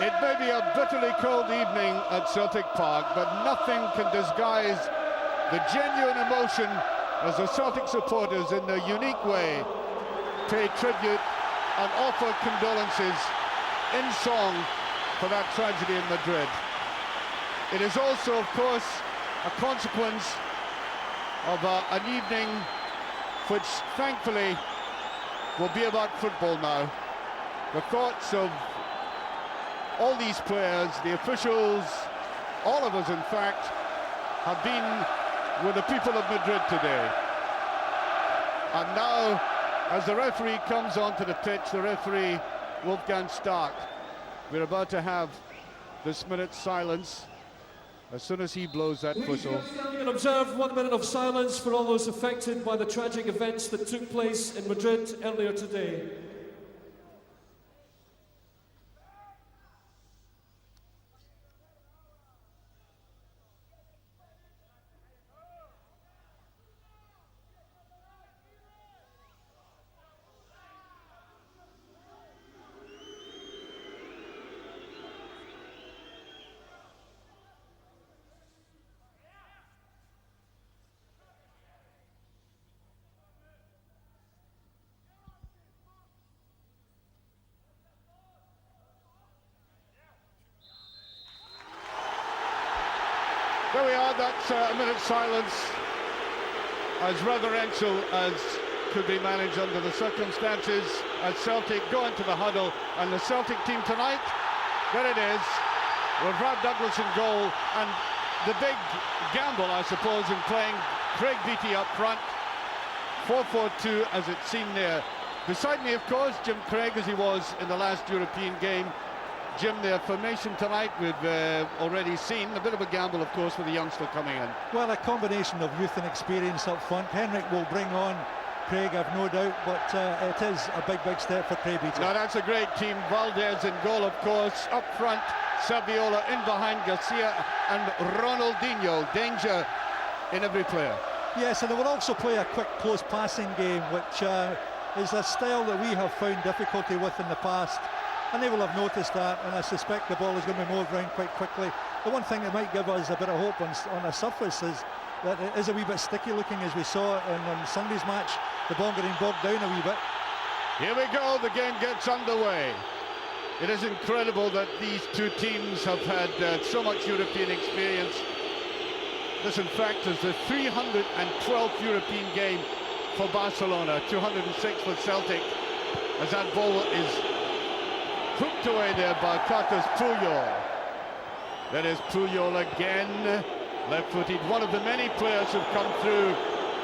It may be a bitterly cold evening at Celtic Park, but nothing can disguise the genuine emotion as the Celtic supporters, in their unique way, pay tribute and offer condolences in song for that tragedy in Madrid. It is also, of course, a consequence of an evening which, thankfully, will be about football now. The thoughts of all these players, the officials, all of us, in fact, have been with the people of Madrid today. And now, as the referee comes onto the pitch, the referee, Wolfgang, we're about to have this minute's silence. As soon as he blows that whistle. You can observe 1 minute of silence for all those affected by the tragic events that took place in Madrid earlier today. There we are, that's a minute's silence, as reverential as could be managed under the circumstances, as Celtic go into the huddle. And the Celtic team tonight, there it is, with Rob Douglas in goal, and the big gamble, I suppose, in playing Craig Beattie up front, 4-4-2 as it's seen there. Beside me, of course, Jim Craig, as he was in the last European game. Jim, their formation tonight, we've already seen. A bit of a gamble, of course, with the youngster coming in. Well, a combination of youth and experience up front. Henrik will bring on Craig, I've no doubt, but it is a big step for Craig Beattie. Now, that's a great team. Valdez in goal, of course. Up front, Saviola in behind Garcia and Ronaldinho. Danger in every player. Yes, and they will also play a quick, close passing game, which is a style that we have found difficulty with in the past. And they will have noticed that, and I suspect the ball is going to be moved around quite quickly. The one thing that might give us a bit of hope on the surface is that it is a wee bit sticky looking, as we saw in Sunday's match, the ball getting bogged down a wee bit. Here we go, the game gets underway. It is incredible that these two teams have had so much European experience. This, in fact, is the 312th European game for Barcelona, 206 for Celtic, as that ball is hooked away there by Carlos Puyol. That is Puyol again, left-footed, one of the many players who've come through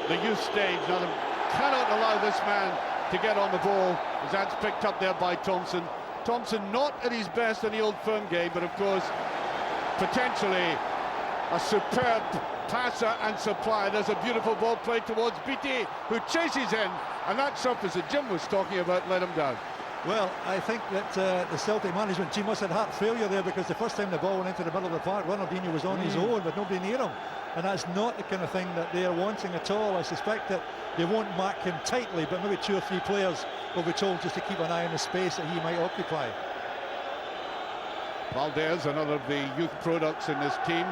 the youth stage. Now, they cannot allow this man to get on the ball, as that's picked up there by Thompson. Thompson not at his best in the Old Firm game, but of course, potentially a superb passer and supplier. There's a beautiful ball played towards Beattie, who chases in, and that surface that Jim was talking about let him down. Well, I think that the Celtic management team must have had heart failure there, because the first time the ball went into the middle of the park, Ronaldinho was on his own with nobody near him, and that's not the kind of thing that they're wanting at all. I suspect that they won't mark him tightly, but maybe 2 or 3 players will be told just to keep an eye on the space that he might occupy. Valdez, another of the youth products in this team,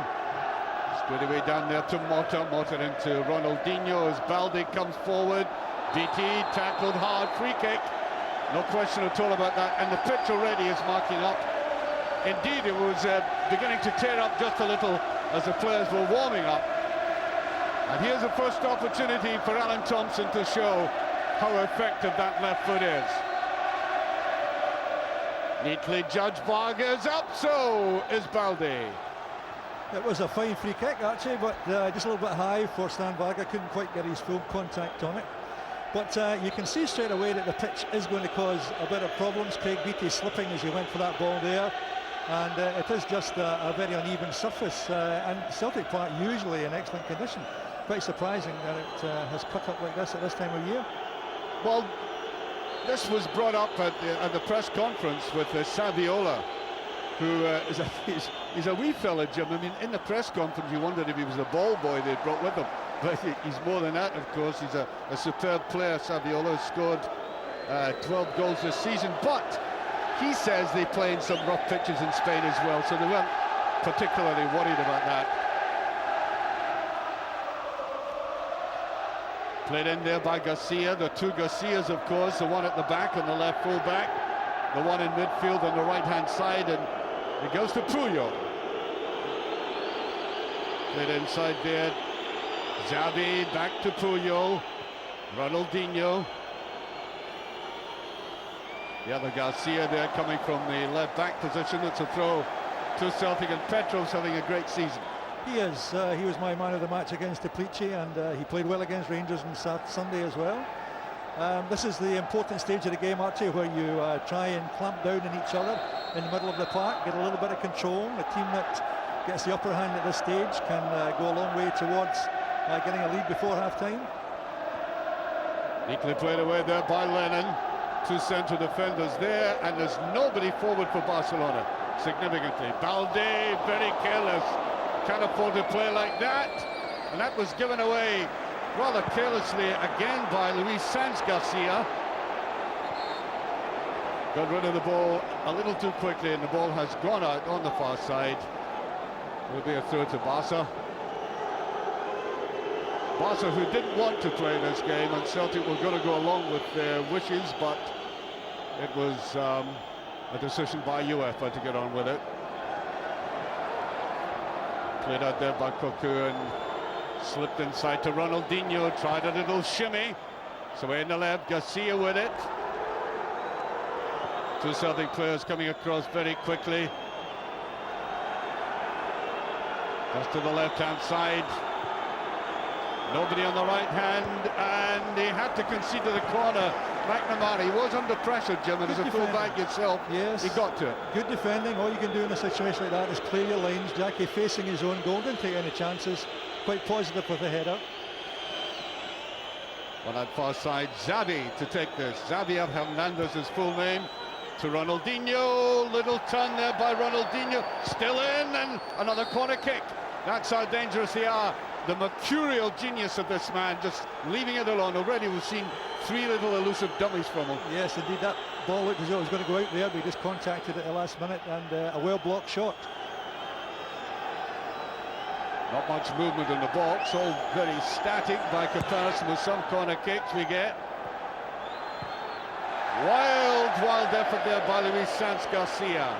straight away down there to Mota into Ronaldinho as Balde comes forward. Beattie tackled hard, free kick. No question at all about that, and the pitch already is marking up. Indeed, it was beginning to tear up just a little as the players were warming up. And here's the first opportunity for Alan Thompson to show how effective that left foot is. Neatly judged, Vargas up, so is Balde. It was a fine free kick, actually, but just a little bit high for Stan Varga. Couldn't quite get his full contact on it. But you can see straight away that the pitch is going to cause a bit of problems. Craig Beattie slipping as he went for that ball there, and it is just a very uneven surface, and Celtic Park usually in excellent condition. Quite surprising that it has cut up like this at this time of year. Well, this was brought up at the press conference with Saviola, who he's a wee fella, Jim. I mean, in the press conference you wondered if he was a ball boy they'd brought with him. But he's more than that, of course. He's a superb player. Saviola has scored 12 goals this season. But he says they play in some rough pitches in Spain as well, so they weren't particularly worried about that. Played in there by Garcia, the two Garcias, of course, the one at the back and the left full-back, the one in midfield on the right-hand side, and it goes to Puyol. Played inside there, Xavi, back to Puyol, Ronaldinho. The other Garcia there coming from the left-back position. It's a throw to Celtic, and Petrov's having a great season. He is. He was my man of the match against Teplice, and he played well against Rangers on Sunday as well. This is the important stage of the game, Archie, where you try and clamp down on each other in the middle of the park, get a little bit of control. The team that gets the upper hand at this stage can go a long way towards getting a lead before half-time. Neatly played away there by Lennon. Two central defenders there, and there's nobody forward for Barcelona, significantly. Balde, very careless. Can't afford to play like that, and that was given away rather carelessly again by Luis Sanz Garcia. Got rid of the ball a little too quickly, and the ball has gone out on the far side. Will be a throw to Barca. Barca, who didn't want to play this game, and Celtic were going to go along with their wishes, but it was a decision by UEFA to get on with it. Played out there by Cocu and slipped inside to Ronaldinho, tried a little shimmy. So in the left, Garcia with it. Two Celtic players coming across very quickly. Just to the left-hand side. Nobody on the right hand, and he had to concede to the corner. McNamara, he was under pressure, Jim, and as a full-back yourself, yes, he got to it. Good defending. All you can do in a situation like that is clear your lines. Jackie facing his own goal, didn't take any chances. Quite positive with the header. On that far side, Xavi to take this. Xavier Hernandez, his full name, to Ronaldinho. Little turn there by Ronaldinho. Still in, and another corner kick. That's how dangerous they are. The mercurial genius of this man, just leaving it alone. Already we've seen three little elusive dummies from him. Yes, indeed, that ball looked as though it was going to go out there, but he just contacted it at the last minute, and a well-blocked shot. Not much movement in the box, all very static by comparison with some corner kicks we get. Wild effort there by Luis Sanz Garcia.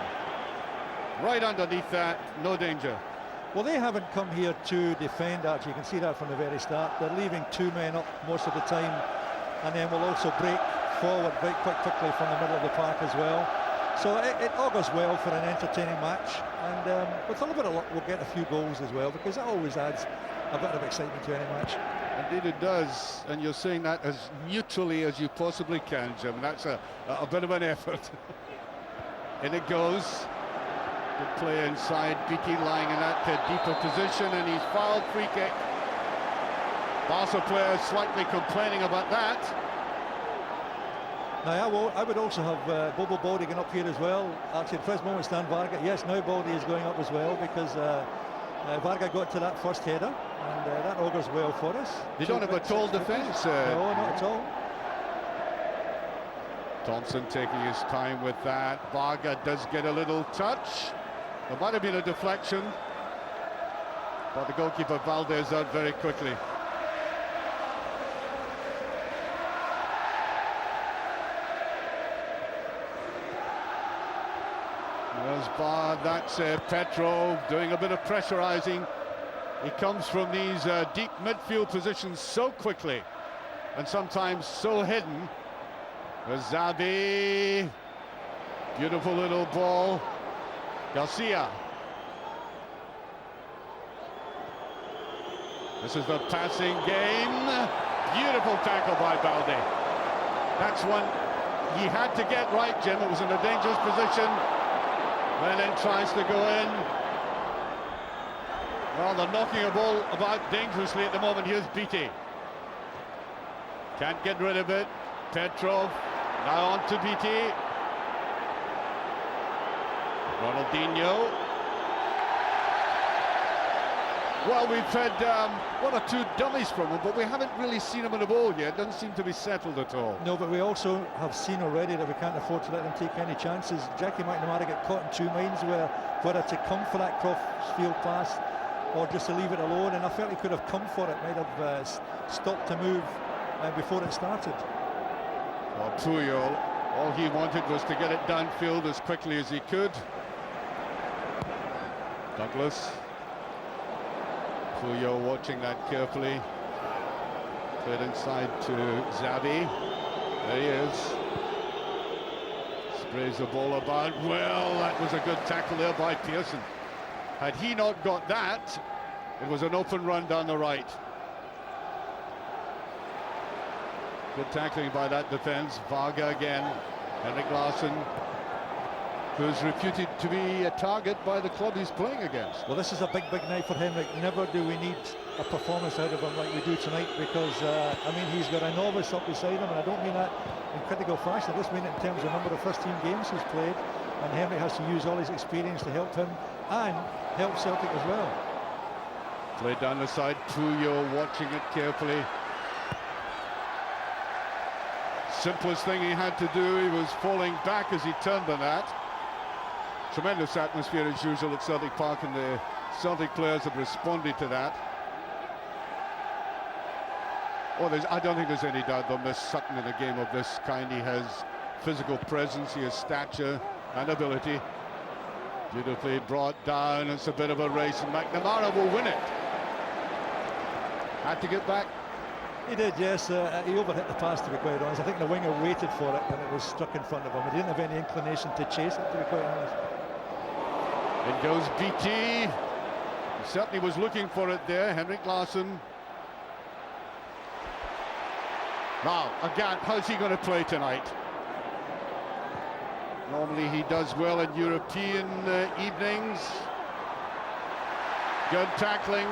Right underneath that, no danger. Well, they haven't come here to defend, actually. You can see that from the very start. They're leaving two men up most of the time, and then will also break forward quite quickly from the middle of the park as well. So it augurs well for an entertaining match, and with a little bit of luck we'll get a few goals as well, because that always adds a bit of excitement to any match. Indeed it does, and you're saying that as neutrally as you possibly can, Jim. That's a bit of an effort. In it goes. Good play inside, Beattie lying in that deeper position, and he's fouled. Free kick. Barca players slightly complaining about that. Now I would also have Bobo Baldi going up here as well. Actually, at the first moment Stan Varga. Yes, now Baldi is going up as well, because Varga got to that first header, and that augurs well for us. They don't have a tall defence. No, not at all. Thompson taking his time with that. Varga does get a little touch. There might have been a deflection, but the goalkeeper Valdez out very quickly. That's Petrov doing a bit of pressurizing. He comes from these deep midfield positions so quickly, and sometimes so hidden. Xavi, beautiful little ball. Garcia. This is the passing game. Beautiful tackle by Balde. That's one he had to get right, Jim. It was in a dangerous position. Lennon tries to go in. Well, they're knocking a ball about dangerously at the moment. Here's Beattie. Can't get rid of it. Petrov. Now on to Beattie. Ronaldinho. Well, we've had one or two dummies from him, but we haven't really seen him in the ball yet. Doesn't seem to be settled at all. No, but we also have seen already that we can't afford to let them take any chances. Jackie McNamara got caught in two minds whether to come for that cross-field pass or just to leave it alone, and I felt he could have come for it, might have stopped to move before it started. Well, Puyol, all he wanted was to get it downfield as quickly as he could. Douglas. Puyol watching that carefully. Played inside to Zabi. There he is. Sprays the ball about. Well, that was a good tackle there by Pearson. Had he not got that, it was an open run down the right. Good tackling by that defence. Varga again. Henrik Larsson, who's reputed to be a target by the club he's playing against. Well, this is a big night for Henrik. Never do we need a performance out of him like we do tonight, because I mean, he's got a novice up beside him, and I don't mean that in critical fashion. I just mean it in terms of the number of first-team games he's played, and Henrik has to use all his experience to help him and help Celtic as well. Played down the side, Puyol watching it carefully. Simplest thing he had to do, he was falling back as he turned on that. Tremendous atmosphere as usual at Celtic Park, and the Celtic players have responded to that. Oh, I don't think there's any doubt they'll miss Sutton in a game of this kind. He has physical presence, he has stature and ability. Beautifully brought down. It's a bit of a race, and McNamara will win it. Had to get back. He did, yes. He overhit the pass, to be quite honest. I think the winger waited for it when it was struck in front of him. He didn't have any inclination to chase it, to be quite honest. In goes BT. He certainly was looking for it there. Henrik Larsson. Now, again, how's he going to play tonight? Normally he does well in European evenings. Good tackling.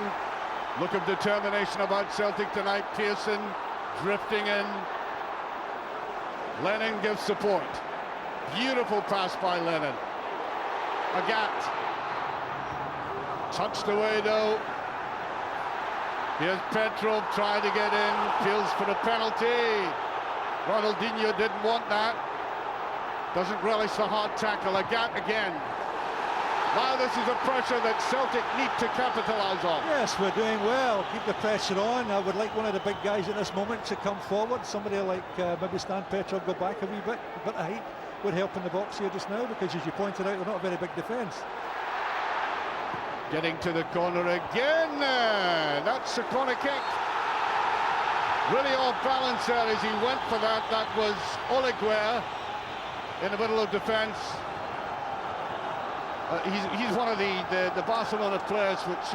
Look of determination about Celtic tonight. Pearson drifting in. Lennon gives support. Beautiful pass by Lennon. Agat. Touched away though. Here's Petrov trying to get in. Feels for a penalty. Ronaldinho didn't want that. Doesn't relish the hard tackle. Agat again. Now this is a pressure that Celtic need to capitalise on. Yes, we're doing well. Keep the pressure on. I would like one of the big guys at this moment to come forward. Somebody like maybe Stan Petrov go back a wee bit. A bit of height would help in the box here just now, because as you pointed out, they're not a very big defence. Getting to the corner again. That's a corner kick. Really off balance there as he went for that. That was Oleguer in the middle of defence. He's one of the Barcelona players which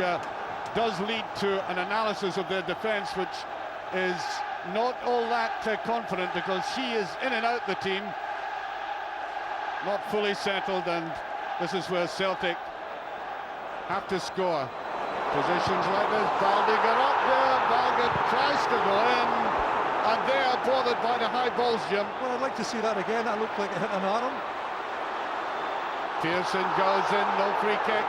does lead to an analysis of their defence, which is not all that confident, because he is in and out the team, not fully settled, and this is where Celtic have to score. Positions like this, Baldi got up there, Baldi tries to go in, and they are bothered by the high balls, Jim. Well, I'd like to see that again. That looked like it hit an arm. Pearson goes in, no free kick.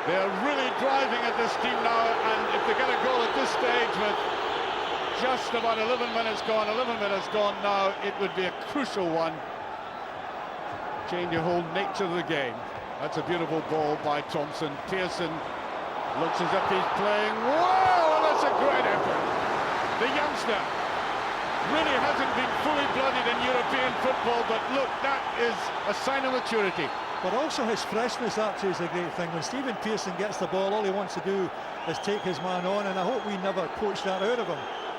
They're really driving at this team now, and if they get a goal at this stage with just about 11 minutes gone now, it would be a crucial one. Change the whole nature of the game. That's a beautiful ball by Thompson. Pearson looks as if he's playing well, and that's a great effort. The youngster really hasn't been fully blooded in European football, but look, that is a sign of maturity. But also his freshness, actually, is a great thing. When Stephen Pearson gets the ball, all he wants to do is take his man on, and I hope we never poach that out of him,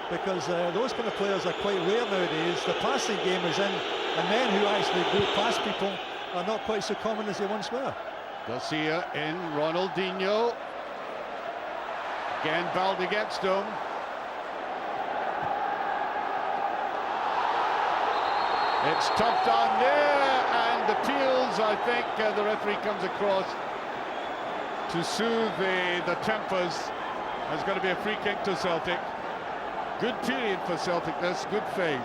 because those kind of players are quite rare nowadays. The passing game is in, and men who actually go past people are not quite so common as they once were. Garcia in, Ronaldinho. Again, Baldi gets to him. It's tough down there, and appeals. I think the referee comes across to soothe the tempers. There's going to be a free kick to Celtic. Good period for Celtic, this good phase.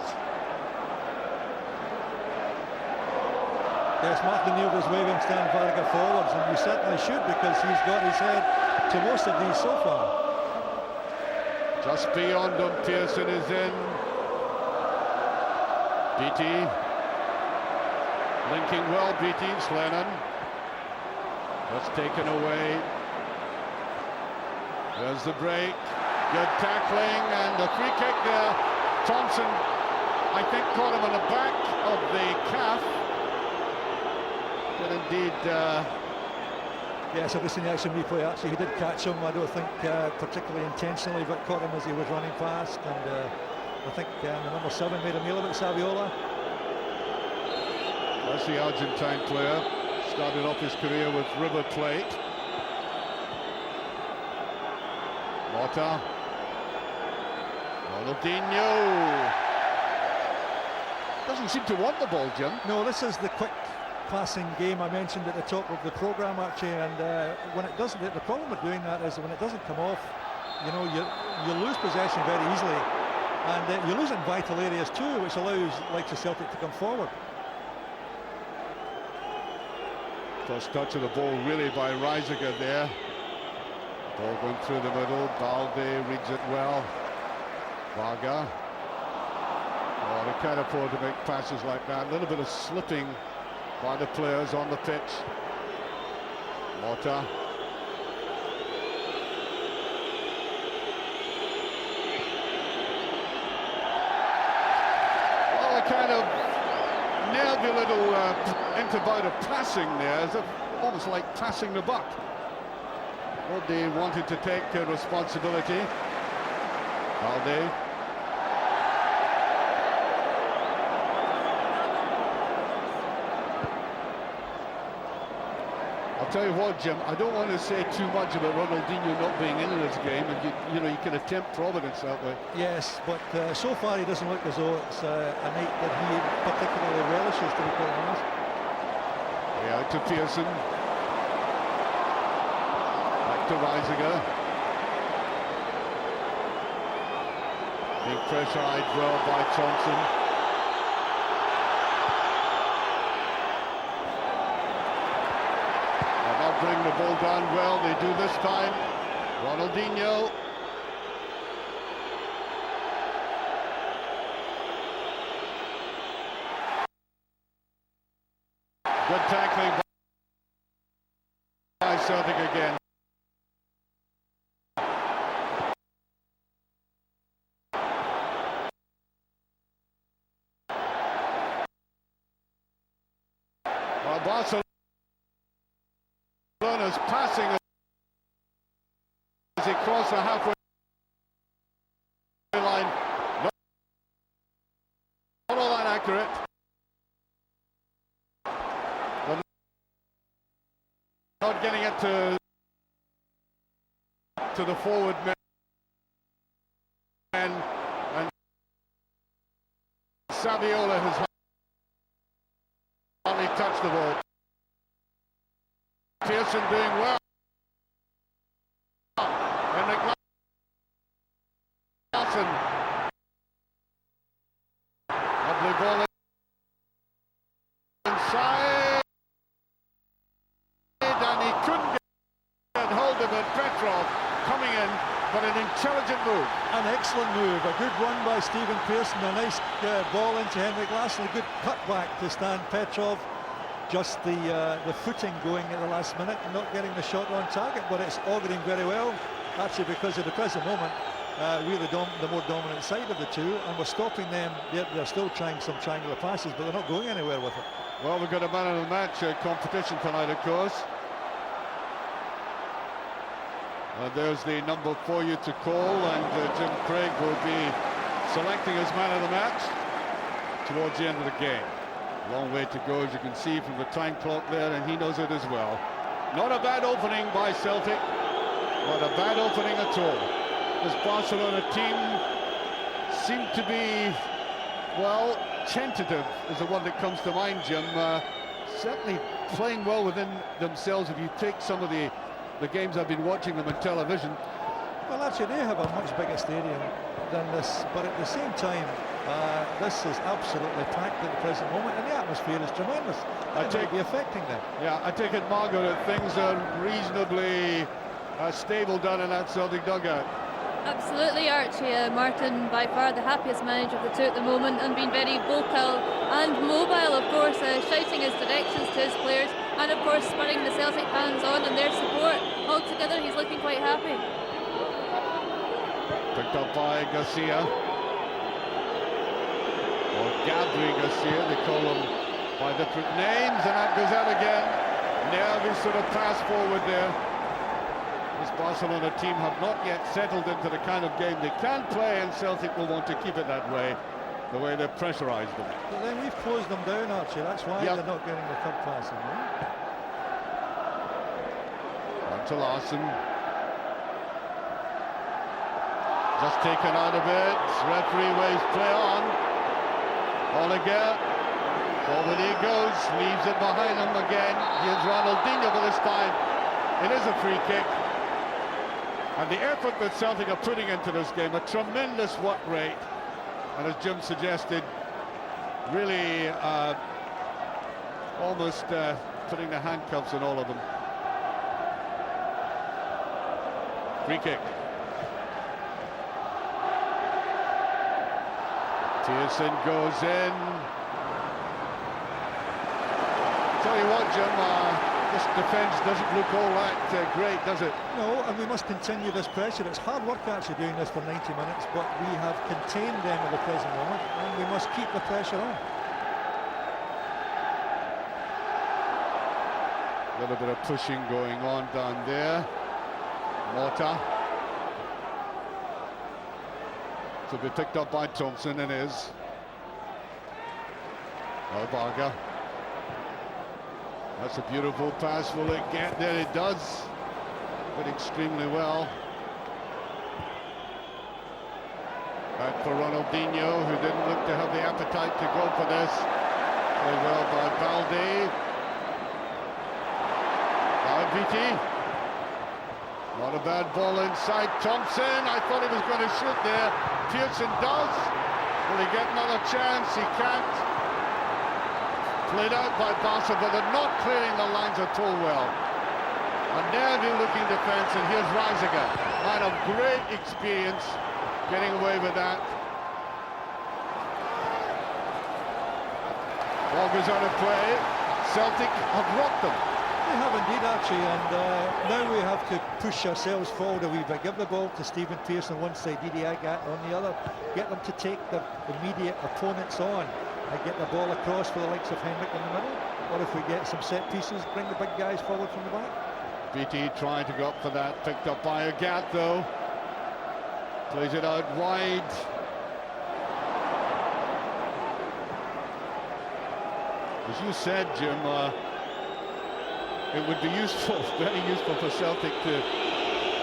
Yes, Martin Neal was waving Stan Varga forwards, and he certainly should, because he's got his head to most of these so far. Just beyond him, Pearson is in. Beattie. Linking well, Beattie. Slennon. That's taken away. There's the break. Good tackling and the free kick there. Thompson, I think, caught him on the back of the calf. But indeed... Yes, I've seen the action replay. Actually, he did catch him. I don't think particularly intentionally, but caught him as he was running past. And I think the number 7 made a meal of it, Saviola. That's the Argentine player. Started off his career with River Plate. Mota. Ronaldinho. Doesn't seem to want the ball, Jim. No, this is the quick passing game I mentioned at the top of the programme, actually, and when it doesn't, the problem with doing that is when it doesn't come off, you know, you lose possession very easily, and you lose it in vital areas too, which allows likes of Celtic to come forward. First touch of the ball really by Reisiger there. Ball going through the middle. Balde reads it well. Varga. Oh, they can't afford to make passes like that. A little bit of slipping by the players on the pitch. Mota. Oh, a kind of nervy little interbout of passing there, as if almost like passing the buck. Balde wanted to take responsibility. Balde. I'll tell you what, Jim, I don't want to say too much about Ronaldinho not being in this game, and you know, you can attempt providence that way. Yes, but so far he doesn't look as though it's a night that he particularly relishes, to be quite honest. Yeah, out to Pearson. Back to Reisiger. Being pressurised well by Thompson. Bring the ball down well, they do this time. Ronaldinho. Good tackling by Celtic again. Well, Barcelona passing as he crossed the halfway line. Not all that accurate. But not getting it to the forward men. And Saviola has hardly touched the ball. Pearson doing well, and the Glasgow. Lovely ball inside, and he couldn't get hold of it. Petrov coming in, but an intelligent move. An excellent move, a good run by Stephen Pearson, a nice ball into Henrik Larsson, a good cutback to Stan Petrov. Just the footing going at the last minute, not getting the shot on target, but it's auguring very well, actually, because at the present moment we're the more dominant side of the two, and we're stopping them. They're still trying some triangular passes, but they're not going anywhere with it. Well, we've got a man of the match competition tonight, of course. There's the number for you to call, and Jim Craig will be selecting his man of the match towards the end of the game. Long way to go, as you can see from the time clock there, and he knows it as well. Not a bad opening by Celtic, not a bad opening at all. This Barcelona team seemed to be, well, tentative is the one that comes to mind, Jim. Certainly playing well within themselves. If you take some of the games I've been watching them on television. Well, actually, they have a much bigger stadium than this, but at the same time, This is absolutely packed at the present moment, and the atmosphere is tremendous. It might be affecting them. Yeah, I take it, Margaret, things are reasonably stable down in that Celtic dugout. Absolutely, Archie. Martin, by far the happiest manager of the two at the moment, and being very vocal and mobile, of course, shouting his directions to his players, and of course spurring the Celtic fans on and their support. Altogether, he's looking quite happy. Picked up by Garcia. Or Gabri Garcia, they call him by different names, and that goes out again. Nervy sort of pass forward there. This Barcelona team have not yet settled into the kind of game they can play, and Celtic will want to keep it that way, the way they've pressurised them. But then we've closed them down, Archie. That's why Yep. they're not getting the third passing. On to Larson. Just taken out of it. Referee waves play on. Oliger. Forward he goes. Leaves it behind him again. Here's Ronaldinho for this time. It is a free kick. And the effort that Celtic are putting into this game, a tremendous work rate. And as Jim suggested, really almost putting the handcuffs on all of them. Free kick. Pearson goes in. Tell you what, Jim, this defence doesn't look all that great, does it? No, and we must continue this pressure. It's hard work actually doing this for 90 minutes, but we have contained them at the present moment, and we must keep the pressure on. A little bit of pushing going on down there. Mota. To be picked up by Thompson, and is. Barga. That's a beautiful pass. Will it get there? It does. But extremely well. Back for Ronaldinho, who didn't look to have the appetite to go for this. Played well by Balde. Viti. Not a bad ball inside. Thompson, I thought he was going to shoot there. Pearson does. Will he get another chance? He can't. Played out by Barca, but they're not clearing the lines at all well. A nervy-looking defence, and here's Reisiger. Man of great experience, getting away with that. Ball goes out of play. Celtic have rocked them. They have indeed, Archie, and now we have to push ourselves forward a wee bit. Give the ball to Stephen Pearson one side, Didi Agat on the other. Get them to take the immediate opponents on and get the ball across for the likes of Henrik in the middle. Or if we get some set pieces, bring the big guys forward from the back. BT trying to go up for that, picked up by Agat though. Plays it out wide. As you said, Jim, it would be useful, very useful for Celtic to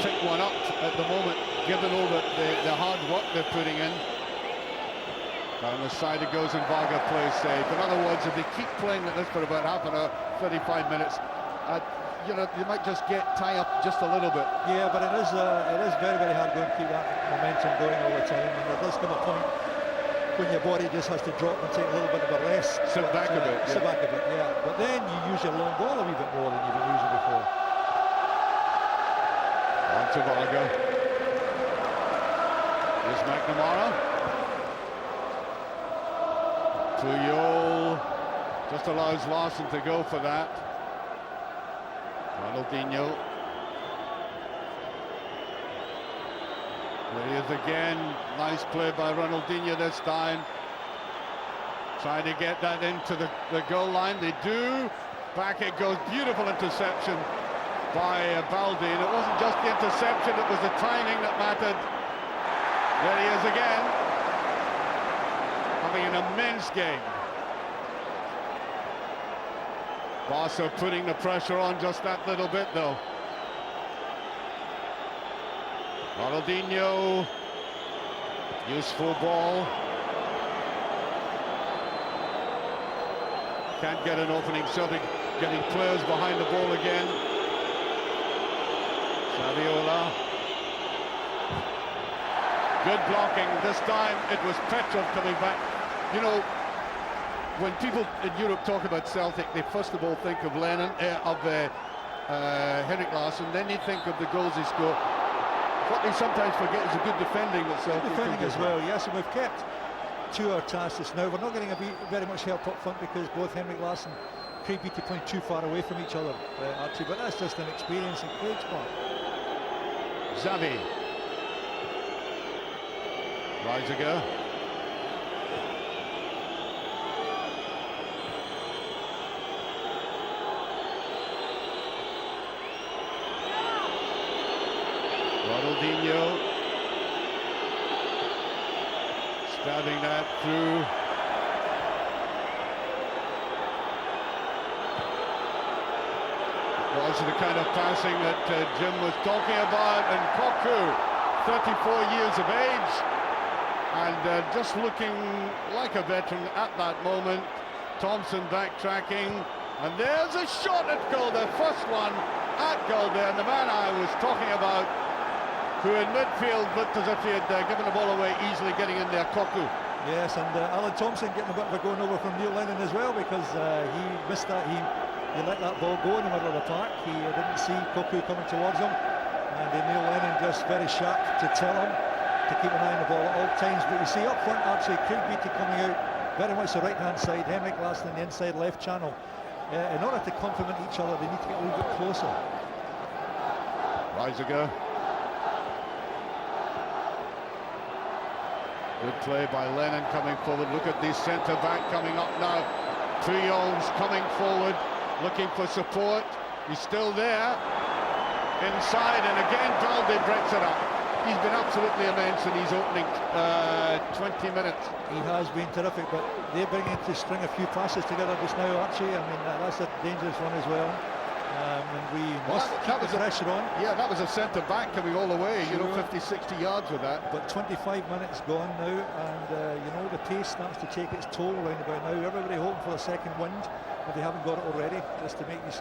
pick one up at the moment, given all the hard work they're putting in. Down the side it goes, and Varga plays safe. In other words, if they keep playing like this for about half an hour, 35 minutes, you know, you might just tie up just a little bit. Yeah, but it is very, very hard going to keep that momentum going all the time, and there does come a point when your body just has to drop and take a little bit of a rest. Sit back a bit. Sit back a bit, yeah. But then you use your long ball a wee bit more than you've been using before. On to Varga. Here's McNamara. Puyol just allows Larson to go for that. Ronaldinho. There he is again. Nice play by Ronaldinho this time. Trying to get that into the goal line. They do. Back it goes. Beautiful interception by Balde. And it wasn't just the interception, it was the timing that mattered. There he is again. Having an immense game. Barca putting the pressure on just that little bit though. Ronaldinho, useful ball. Can't get an opening. Celtic getting players behind the ball again. Saviola. Good blocking. This time it was Petrov coming back. You know, when people in Europe talk about Celtic, they first of all think of Henrik Larsson, then they think of the goals he scored. What they sometimes forget is the good defending that Celtic defending as well, yes, and we've kept to our tasks now. We're not getting very much help up front because both Henrik Larsson and Craig Beattie playing too far away from each other, Archie, but that's just an experience in Craig's part. Xavi. Reisiger. Ronaldinho stabbing that through. Was the kind of passing that Jim was talking about, and Koku, 34 years of age, and just looking like a veteran at that moment. Thompson backtracking, and there's a shot at goal, the first one at goal there, and the man I was talking about, who in midfield looked as if he had given the ball away easily, getting in there, Koku. Yes, and Alan Thompson getting a bit of a going over from Neil Lennon as well, because he missed that. He let that ball go in the middle of the park. He didn't see Koku coming towards him, and Neil Lennon just very sharp to tell him to keep an eye on the ball at all times. But you see up front, actually, Craig Beattie coming out very much the right-hand side, Henrik Larsson the inside left channel. In order to complement each other, they need to get a little bit closer. Reisiger. Good play by Lennon coming forward. Look at the centre-back coming up now. Puyol's coming forward, looking for support. He's still there. Inside, and again Valde breaks it up. He's been absolutely immense in his opening 20 minutes. He has been terrific, but they're bringing to string a few passes together just now, Archie. I mean, that's a dangerous one as well. And we must keep the pressure on. Yeah, that was a centre-back coming all the way, you know, 50, 60 yards with that. But 25 minutes gone now, and you know, the pace starts to take its toll round about now. Everybody hoping for a second wind, if they haven't got it already, just to make you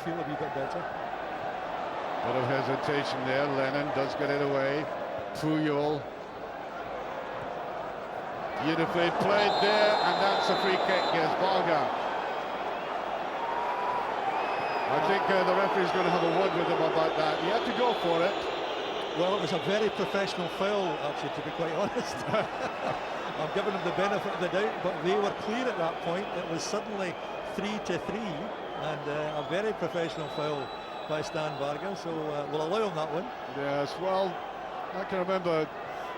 feel a wee bit better. Bit of hesitation there. Lennon does get it away. Puyol. Beautifully played there, and that's a free kick. Yes, Varga. I think the referee's going to have a word with him about that. He had to go for it. Well, it was a very professional foul, actually, to be quite honest. I'm giving them the benefit of the doubt, but they were clear at that point. It was suddenly 3-3, and a very professional foul by Stan Varga, so we'll allow him that one. Yes, well, I can remember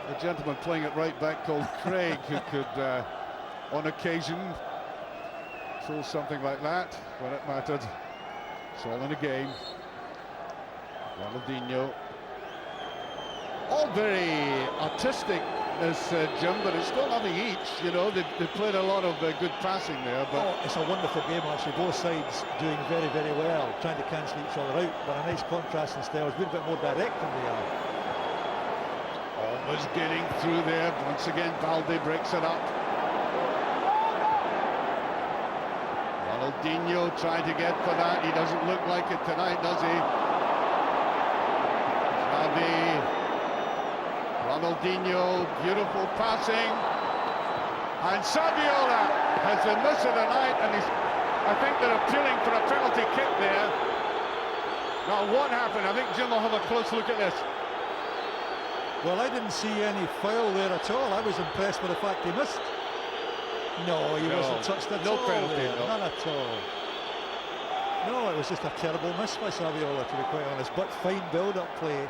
a gentleman playing it right back called Craig, who could, on occasion, pull something like that when it mattered. It's all in a game. Ronaldinho. All very artistic as Jim, but it's still nothing each. You know, they've played a lot of good passing there. But it's a wonderful game, actually. Both sides doing very, very well, trying to cancel each other out. But a nice contrast in styles. We're a bit more direct than they are. Almost getting through there. Once again, Valde breaks it up. Ronaldinho trying to get for that. He doesn't look like it tonight, does he? Xavi. Ronaldinho, beautiful passing. And Saviola has the miss of the night, and I think they're appealing for a penalty kick there. Now, what happened? I think Jim will have a close look at this. Well, I didn't see any foul there at all. I was impressed with the fact he missed. No, he wasn't touched at all. No penalty, no. None at all. No, it was just a terrible miss by Saviola, to be quite honest. But fine build-up play,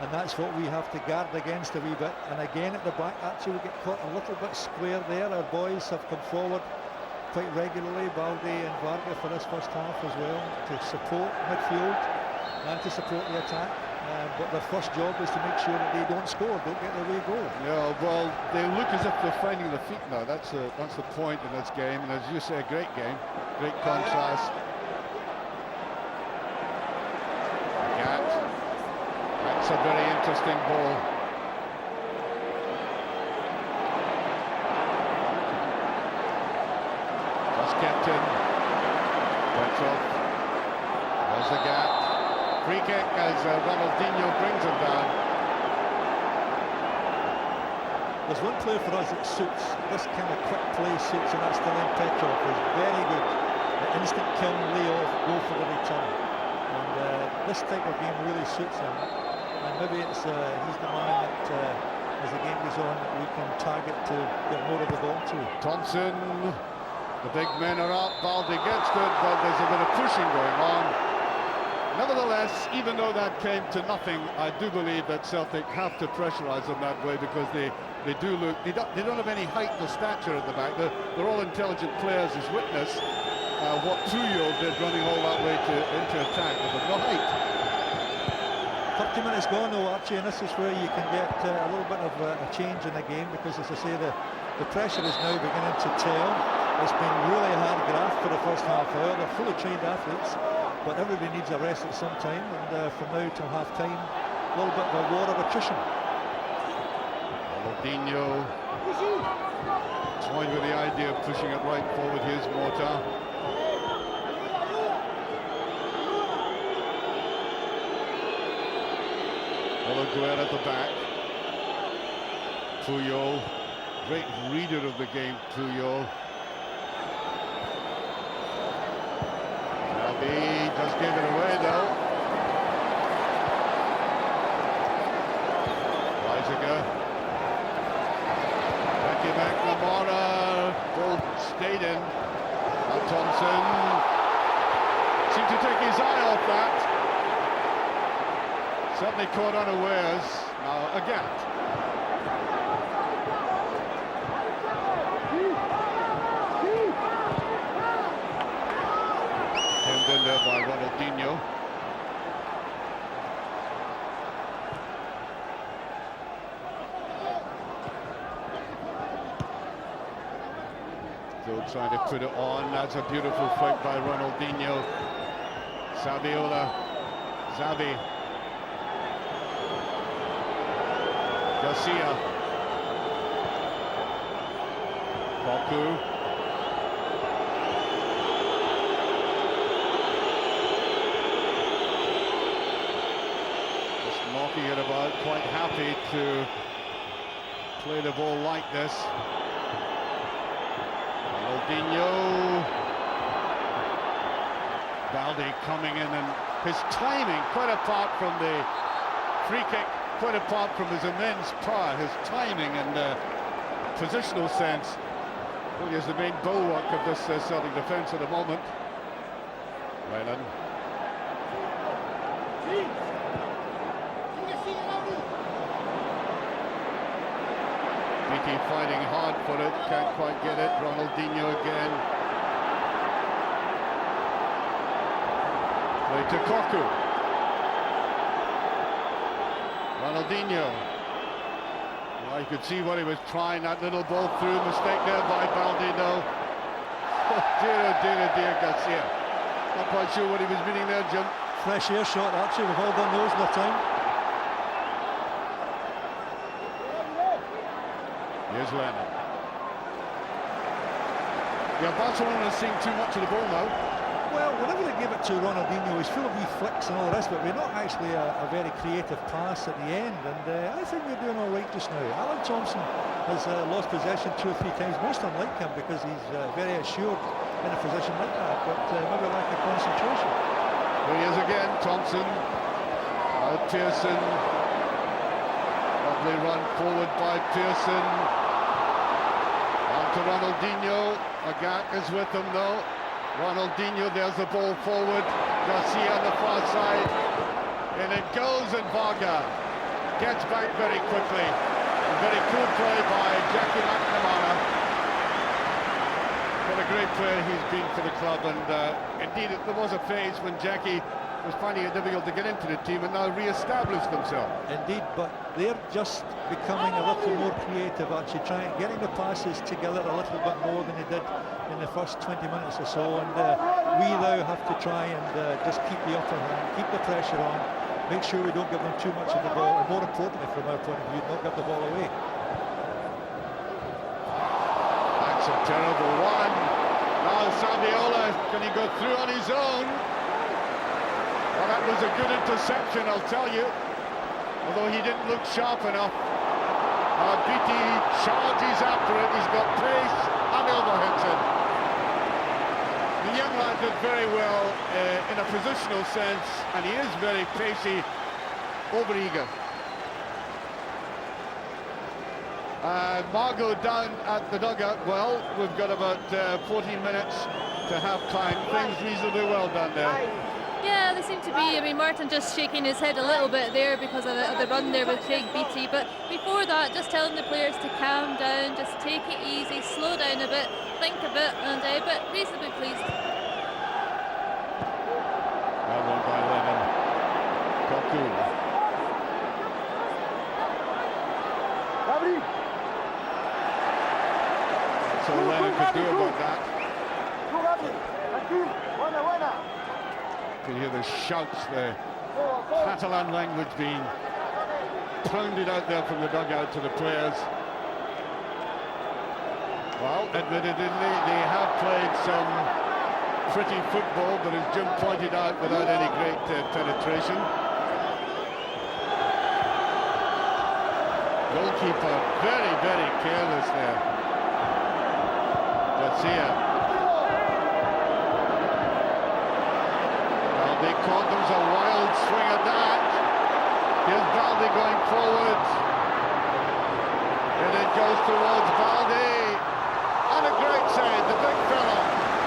and that's what we have to guard against a wee bit. And again at the back, actually, we get caught a little bit square there. Our boys have come forward quite regularly, Valde and Varga, for this first half as well, to support midfield and to support the attack. But their first job is to make sure that they don't score, don't get their way goal. Yeah, well, they look as if they're finding their feet now. That's the point in this game, and as you say, a great game, great contrast. That's a very interesting ball. Just kept in. Petrov. There's the gap. Free kick as Ronaldinho brings him down. there's one player for us that suits, this kind of quick play suits, and that's Dylan Petrov. Is very good. The instant kill, lay off, go for the return. And this type of game really suits him. And maybe it's he's the man that, as the game goes on, we can target to get more of the ball to. Thompson, the big men are up, Baldy gets good, but there's a bit of pushing going on. Nevertheless, even though that came to nothing, I do believe that Celtic have to pressurise them that way, because they do look, they don't have any height or stature at the back. They're all intelligent players, as witness what Tuyo did running all that way into attack, but no height. 30 minutes gone though, Archie, and this is where you can get a little bit of a change in the game, because as I say, the pressure is now beginning to tell. It's been really hard graft for the first half hour. They're fully trained athletes, but everybody needs a rest at some time, and from now till half-time, a little bit of a war of attrition. Ronaldinho toyed with the idea of pushing it right forward. Here's Mortar. Olaguer at the back. Tuyo, great reader of the game, Tuyo. He just gave it away though. Weisiger. Becky McNamara. Both stayed in. And Thompson seemed to take his eye off that. Certainly caught unawares. Now again. In there by Ronaldinho. Still trying to put it on. That's a beautiful flick by Ronaldinho. Saviola. Xavi. Garcia. Baku. Knocking it about, quite happy to play the ball like this. Ronaldinho. Baldi coming in, and his timing, quite apart from the free kick, quite apart from his immense power, his timing and positional sense really is the main bulwark of this Celtic defence at the moment. Lennon. Vicky fighting hard for it, can't quite get it. Ronaldinho again. Play to Koku. Ronaldinho. Well, you could see what he was trying, that little ball through. Mistake there by Baldino. Oh dear, Garcia. Not quite sure what he was meaning there, Jim. Fresh air shot, actually. We've all done those in our time. Here's Lennon. Yeah, Barcelona is seeing too much of the ball now. Well, whenever they give it to Ronaldinho, he's full of wee flicks and all the rest, but we're not actually a very creative pass at the end, and I think we're doing all right just now. Alan Thompson has lost possession 2 or 3 times, most unlike him, because he's very assured in a position like that, but maybe lack of concentration. Here he is again, Thompson. Pearson. Lovely run forward by Pearson. On to Ronaldinho. Agak is with him though. Ronaldinho, there's the ball forward. Garcia on the far side. And it goes, and Varga gets back very quickly. A very cool play by Jackie McNamara. What a great player he's been for the club, and indeed there was a phase when Jackie was finding it difficult to get into the team and now re-established himself. Indeed, but they're just becoming a little more creative, actually getting the passes together a little bit more than they did in the first 20 minutes or so, and we now have to try and just keep the upper hand, keep the pressure on, make sure we don't give them too much of the ball, and more importantly from our point of view, not give the ball away. That's a terrible one. Now Saviola, can he go through on his own? Well, that was a good interception, I'll tell you. Although he didn't look sharp enough. Beattie charges after it. He's got pace and overhits it. The young lad did very well in a positional sense, and he is very pacey, over-eager. Margot down at the dugout. Well, we've got about 14 minutes to half time. Things reasonably well done there. Yeah, they seem to be. I mean, Martin just shaking his head a little bit there because of the run there with Craig Beattie. But before that, just telling the players to calm down, just take it easy, slow down a bit, think a bit, and but reasonably pleased. Well run by Lennon. Cocu. That's all Lennon could do about that. You can hear the shouts, the Catalan language being pounded out there from the dugout to the players. Well, admittedly, they have played some pretty football, but as Jim pointed out, without any great penetration. Goalkeeper very, very careless there. Garcia. Condon's a wild swing at that. Here's Balde going forward. And it goes towards Balde. And a great save, the big fella,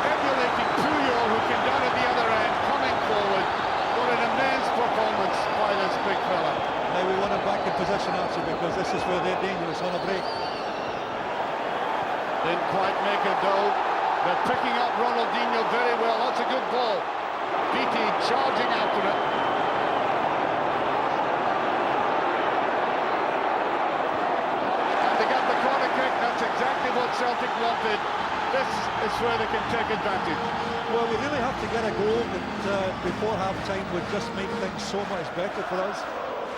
emulating Puyol, who came down at the other end, coming forward. What an immense performance by this big fella. Now we want him back in position, actually, because this is where they're dangerous on a break. Didn't quite make it, though. They're picking up Ronaldinho very well. That's a good ball. Beattie charging after it. And they got the corner kick. That's exactly what Celtic wanted. This is where they can take advantage. Well, we really have to get a goal that before half-time would just make things so much better for us.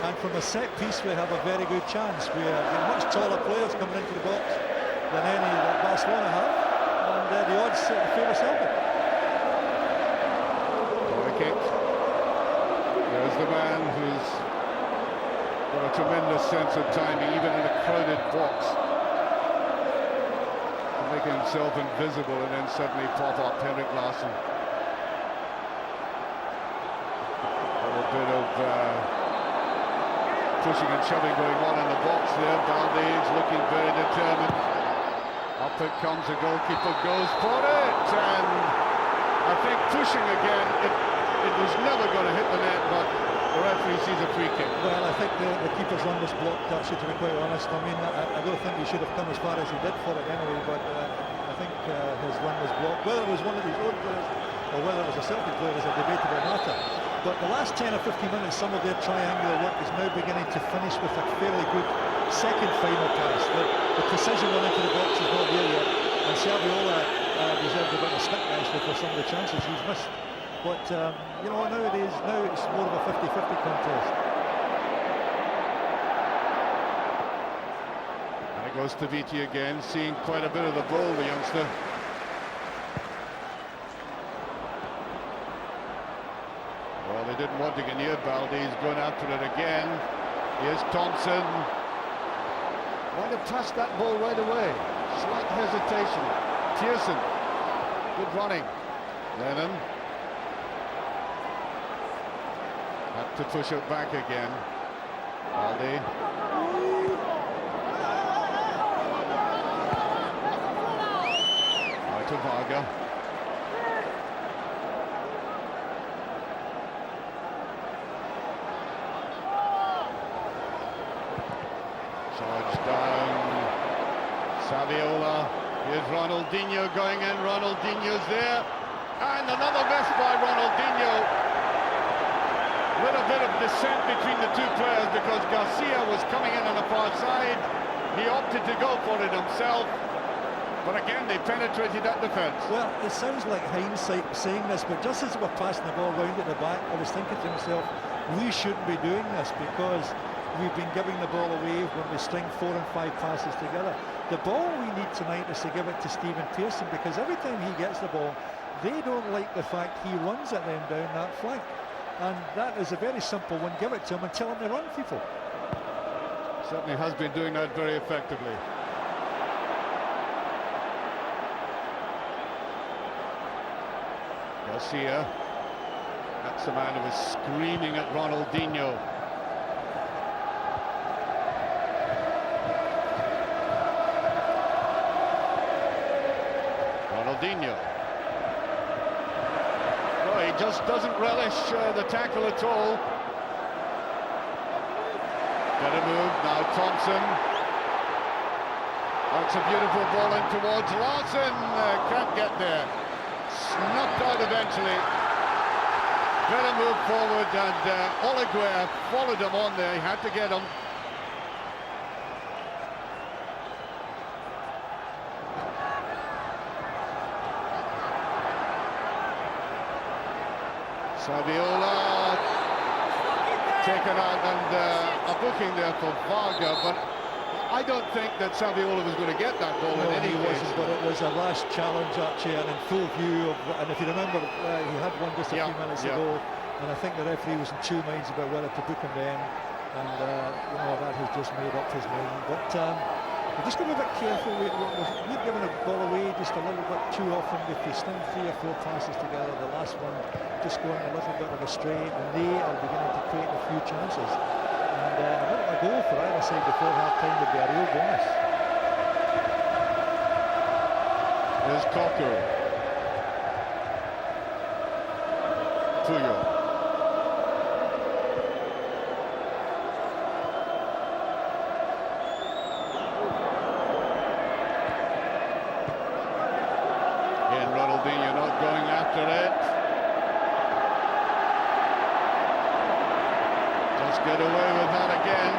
And from a set piece, we have a very good chance. We have much taller players coming into the box than any that Barcelona have, and the odds favour Celtic. Kick. There's the man who's got a tremendous sense of timing, even in a crowded box, making himself invisible and then suddenly pop up. Henrik Larsson. A little bit of pushing and shoving going on in the box there. Balde is looking very determined. Up it comes, the goalkeeper goes for it, and I think pushing again. It was never going to hit the net, but the referee sees a free kick. Well, I think the keeper's run was blocked, actually, to be quite honest. I mean, I don't think he should have come as far as he did for it anyway, but I think his run was blocked. Whether it was one of his own players or whether it was a Celtic player is a debatable matter. But the last 10 or 15 minutes, some of their triangular work is now beginning to finish with a fairly good second final pass. The precision run into the box is not there yet, and Saviola deserves a bit of stick actually for some of the chances he's missed. But, you know, nowadays, now it's more of a 50-50 contest. And it goes to Beattie again, seeing quite a bit of the ball, the youngster. Well, they didn't want to get near Balde. He's going after it again. Here's Thompson. Might have passed that ball right away. Slight hesitation. Pearson. Good running. Lennon. Had to push it back again. Balde. Right to Varga. Charge down. Saviola. Here's Ronaldinho going in. Ronaldinho's there. And another miss by Ronaldinho. Little bit of dissent between the two players because Garcia was coming in on the far side. He opted to go for it himself. But again, they penetrated that defence. Well, it sounds like hindsight saying this, but just as we're passing the ball round at the back, I was thinking to myself, we shouldn't be doing this because we've been giving the ball away when we string 4 and 5 passes together. The ball we need tonight is to give it to Stephen Pearson because every time he gets the ball, they don't like the fact he runs at them down that flank. And that is a very simple one. Give it to him and tell him to run, people. Certainly has been doing that very effectively. Garcia, that's the man who was screaming at Ronaldinho. Ronaldinho. No, he just doesn't relish the tackle at all. Better move now, Thompson. That's a beautiful ball in towards Larson. Can't get there. Snuffed out eventually. Better move forward, and Olivier followed him on there. He had to get him. Saviola taken out, and a booking there for Varga, but I don't think that Saviola was going to get that ball in any case. Wasn't, but it was a last challenge actually, and in full view of, and if you remember, he had one just a few minutes ago, and I think the referee was in two minds about whether to book him then, and you know, that has just made up his mind. But we're just going to be a bit careful. We've given a ball away just a little bit too often. If we string 3 or 4 passes together, the last one just going a little bit of a stray, and they are beginning to create a few chances. And a goal for either side before half-time would be a real bonus. There's Koku. Tuyo. Again, Ronaldinho not going after it. Just get away with that again.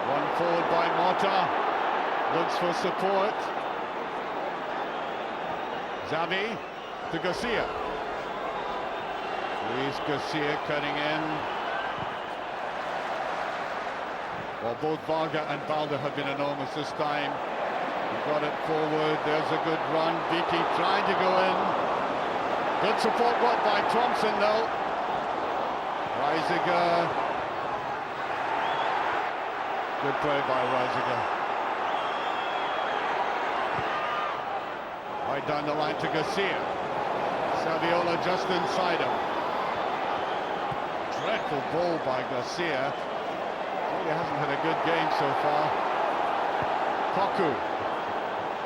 One forward by Mota. Looks for support. Xavi to Garcia. Luis Garcia cutting in. Well, both Varga and Balde have been enormous this time. He got it forward. There's a good run. Vicky trying to go in. Good support work by Thompson, though. Reisiger. Good play by Reisiger. Right down the line to Garcia. Saviola just inside him. Dreadful ball by Garcia. He hasn't had a good game so far. Koku.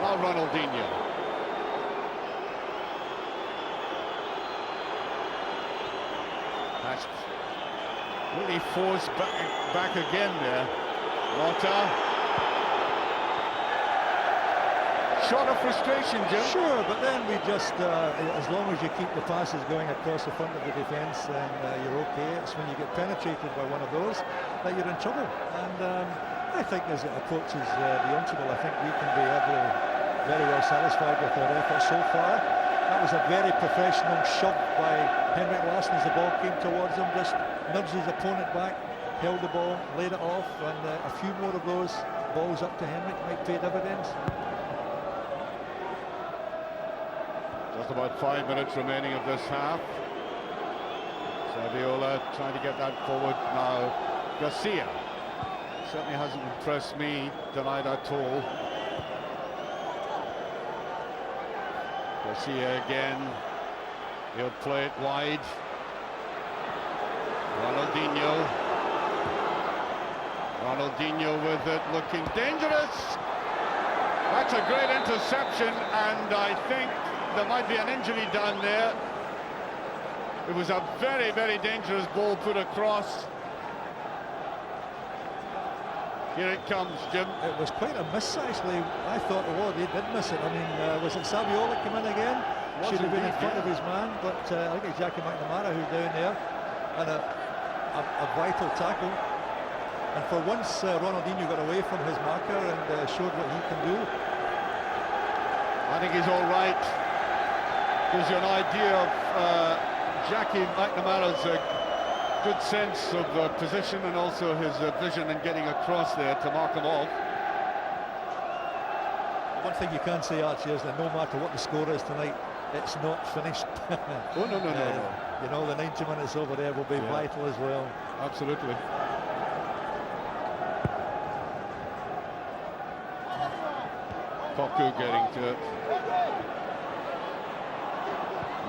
Now Ronaldinho. That's really forced back again there. Mota. Shot of frustration, Jim. Sure, but then we just, as long as you keep the passes going across the front of the defence, then you're okay. It's when you get penetrated by one of those that you're in trouble. And I think as it approaches the interval, I think we can be very well satisfied with our efforts so far. That was a very professional shove by Henrik Larsson as the ball came towards him, just nudged his opponent back, held the ball, laid it off, and a few more of those balls up to Henrik might pay dividends. Just about 5 minutes remaining of this half. Saviola trying to get that forward now. Garcia certainly hasn't impressed me tonight at all. Garcia again. He'll play it wide. Ronaldinho. Ronaldinho with it, looking dangerous. That's a great interception, and I think there might be an injury down there. It was a very, very dangerous ball put across. Here it comes, Jim. It was quite a miss, actually. I thought, oh, they did miss it. I mean, was it Saviola come in again? Should have been in front of his man, but I think it's Jackie McNamara who's down there. And a vital tackle. And for once, Ronaldinho got away from his marker and showed what he can do. I think he's all right. Gives you an idea of Jackie McNamara's good sense of position, and also his vision in getting across there to mark him off. One thing you can say, Archie, is that no matter what the score is tonight, it's not finished. Oh, no. You know, the 90 minutes over there will be vital as well. Absolutely. Poku getting to it.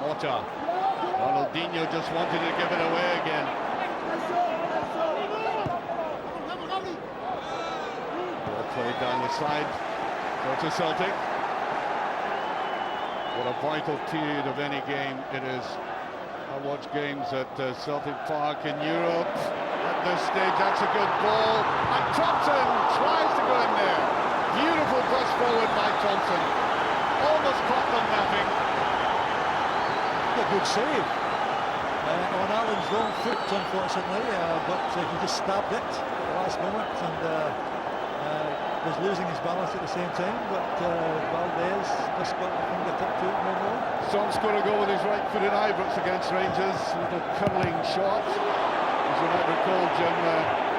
Mota. Ronaldinho just wanted to give it away again. Ball played down the side. Go to Celtic. What a vital period of any game it is. I watch games at Celtic Park in Europe. At this stage, that's a good ball. And Thompson tries to go in there. Beautiful brush forward by Thompson. Almost caught them napping. A good save on Allen's wrong foot, unfortunately, but he just stabbed it at the last moment and was losing his balance at the same time, but Valdez just got the fingertip to it no more. Son scored a goal with his right-footed Ibrox against Rangers. A little curling shot, as you might recall, Jim.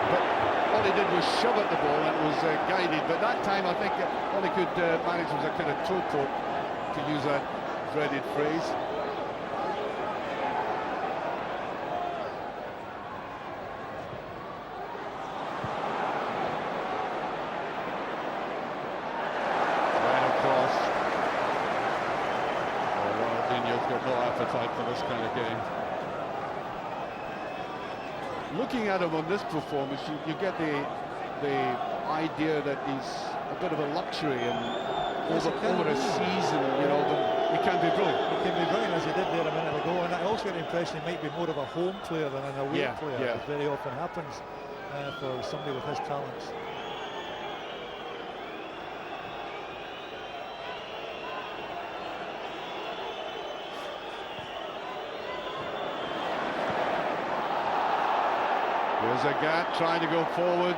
But all he did was shove at the ball and it was guided. But that time, I think all he could manage was a kind of toe poke, to use that dreaded phrase. For this kind of game. Looking at him on this performance, you get the idea that he's a bit of a luxury, and over a season, you know, he can be brilliant. He can be brilliant, as he did there a minute ago, and I also get the impression he might be more of a home player than an away player, as very often happens for somebody with his talents. Here's a gap trying to go forward.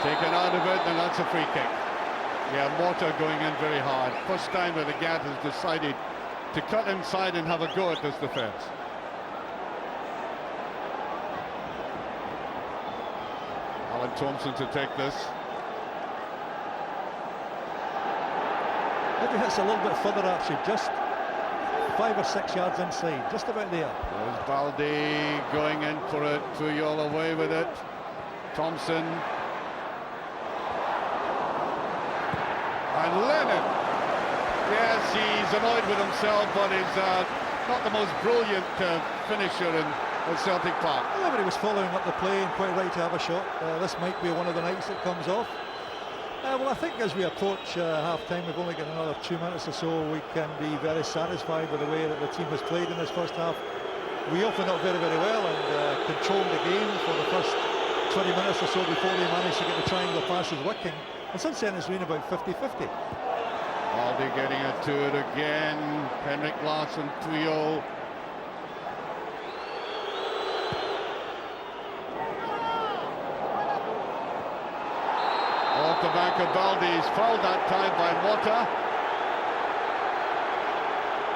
Taken out of it, and that's a free kick. Yeah, Mota going in very hard. First time that the Gat has decided to cut inside and have a go at this defence. Alan Thompson to take this. Maybe hits a little bit further, actually, just 5 or 6 yards inside, just about there. There's Baldi going in for it. Puyol away with it. Thompson. And Lennon. Yes, he's annoyed with himself, but he's not the most brilliant finisher in Celtic Park. Yeah, but he was following up the play and quite right to have a shot. This might be one of the nights that comes off. Well, I think as we approach half-time, we've only got another 2 minutes or so, we can be very satisfied with the way that the team has played in this first half. We opened up very, very well and controlled the game for the first 20 minutes or so before they managed to get the triangular passes working. And since then, it's been about 50-50. Aldi getting it to it again. Henrik Larsson, Puyol. Off the back of Baldi's fouled that time by Mota.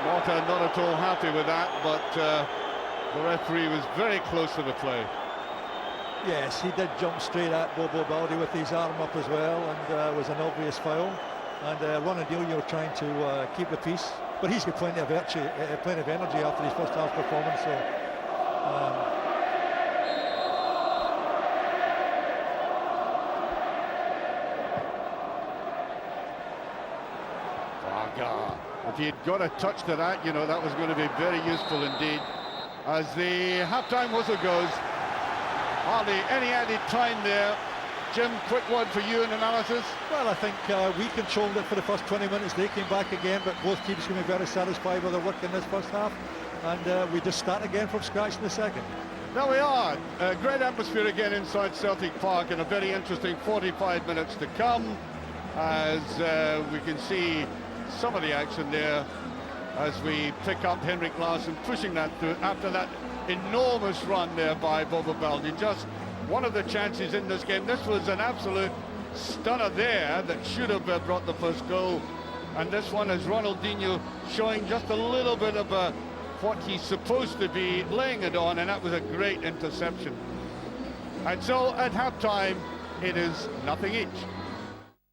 Mota not at all happy with that, but the referee was very close to the play. Yes, he did jump straight at Bobo Baldi with his arm up as well, and was an obvious foul. And Ronaldinho trying to keep the peace, but he's got plenty of energy after his first half performance. So. If he had got a touch to that, you know, that was going to be very useful indeed. As the half-time whistle goes, hardly any added time there. Jim, quick one for you in analysis. Well, I think we controlled it for the first 20 minutes. They came back again, but both teams going to be very satisfied with their work in this first half. And we just start again from scratch in the second. There we are. A great atmosphere again inside Celtic Park, and a very interesting 45 minutes to come, as we can see some of the action there as we pick up Henrik Larsson pushing that through after that enormous run there by Bobo Baldi. Just one of the chances in this game. This was an absolute stunner there that should have brought the first goal, and this one is Ronaldinho showing just a little bit of what he's supposed to be, laying it on, and that was a great interception. And so at half-time it is 0-0 each.